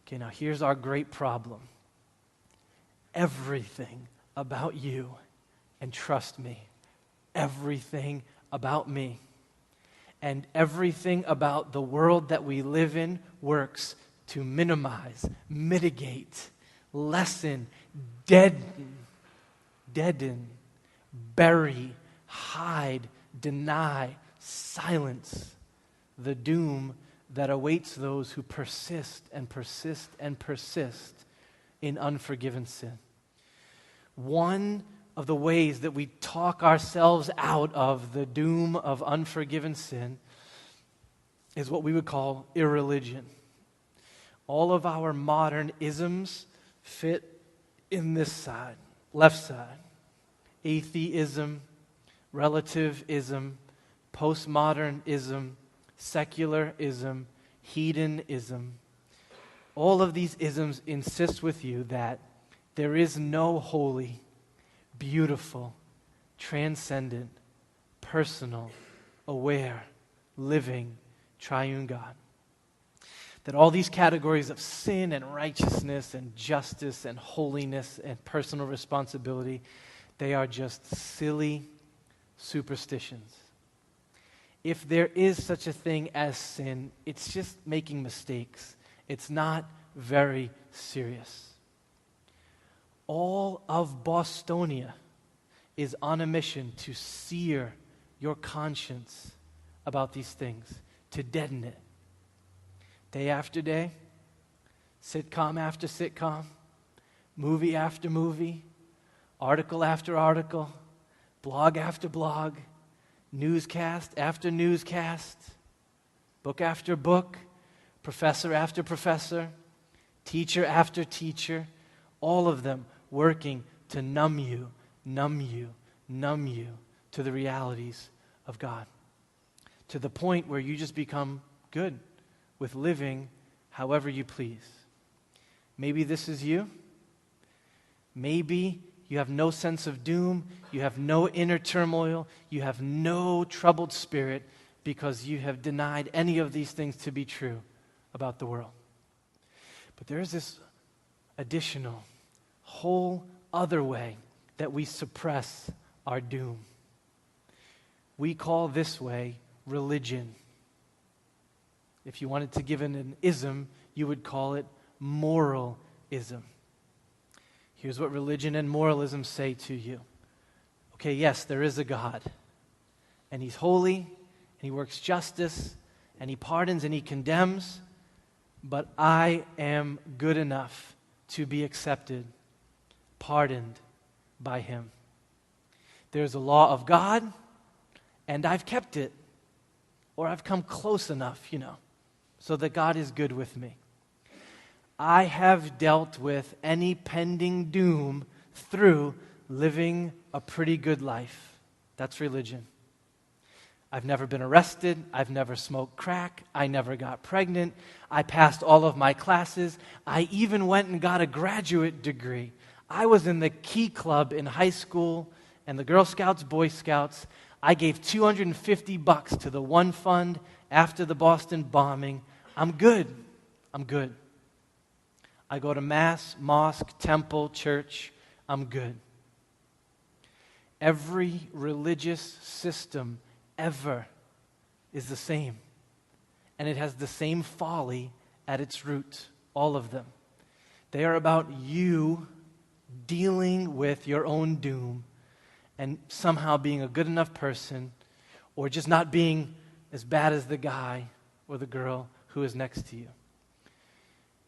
Okay, now here's our great problem. Everything about you, and trust me, everything about me, and everything about the world that we live in works to minimize, mitigate, lessen, deaden, bury, hide, deny, silence the doom that awaits those who persist and persist and persist in unforgiven sin. One of the ways that we talk ourselves out of the doom of unforgiven sin is what we would call irreligion. All of our modern isms fit in this side, left side. Atheism, relativism, postmodernism, secularism, hedonism. All of these isms insist with you that there is no holy, beautiful, transcendent, personal, aware, living, triune God. That all these categories of sin and righteousness and justice and holiness and personal responsibility, they are just silly superstitions. If there is such a thing as sin, it's just making mistakes. It's not very serious. All of Bostonia is on a mission to sear your conscience about these things, to deaden it. Day after day, sitcom after sitcom, movie after movie, article after article, blog after blog, newscast after newscast, book after book, professor after professor, teacher after teacher, all of them working to numb you to the realities of God, to the point where you just become good with living however you please. Maybe this is you. Maybe you have no sense of doom, you have no inner turmoil, you have no troubled spirit because you have denied any of these things to be true about the world. But there is this additional, whole other way that we suppress our doom. We call this way religion. If you wanted to give it an ism, you would call it moralism. Here's what religion and moralism say to you. Okay, yes, there is a God, and He's holy, and He works justice, and He pardons and He condemns, but I am good enough to be accepted, pardoned by Him. There's a law of God, and I've kept it, or I've come close enough, so that God is good with me. I have dealt with any pending doom through living a pretty good life. That's religion. I've never been arrested. I've never smoked crack. I never got pregnant. I passed all of my classes. I even went and got a graduate degree. I was in the Key Club in high school and the Girl Scouts, Boy Scouts. I gave $250 to the one fund after the Boston bombing. I'm good. I'm good. I go to mass, mosque, temple, church. I'm good. Every religious system ever is the same. And it has the same folly at its root, all of them. They are about you dealing with your own doom and somehow being a good enough person or just not being as bad as the guy or the girl who is next to you.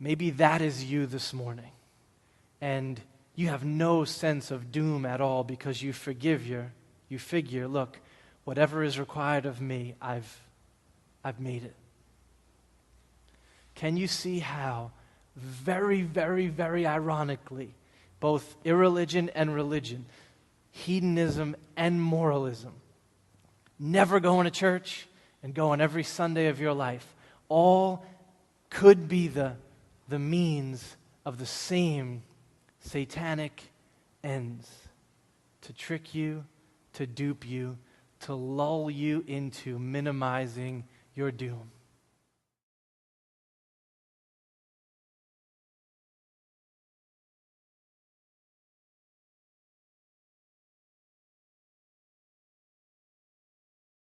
Maybe that is you this morning, and you have no sense of doom at all because you figure, look, whatever is required of me, I've made it. Can you see how very, very, very ironically, both irreligion and religion, hedonism and moralism, never going to church and going every Sunday of your life, all could be the means of the same satanic ends, to trick you, to dupe you, to lull you into minimizing your doom.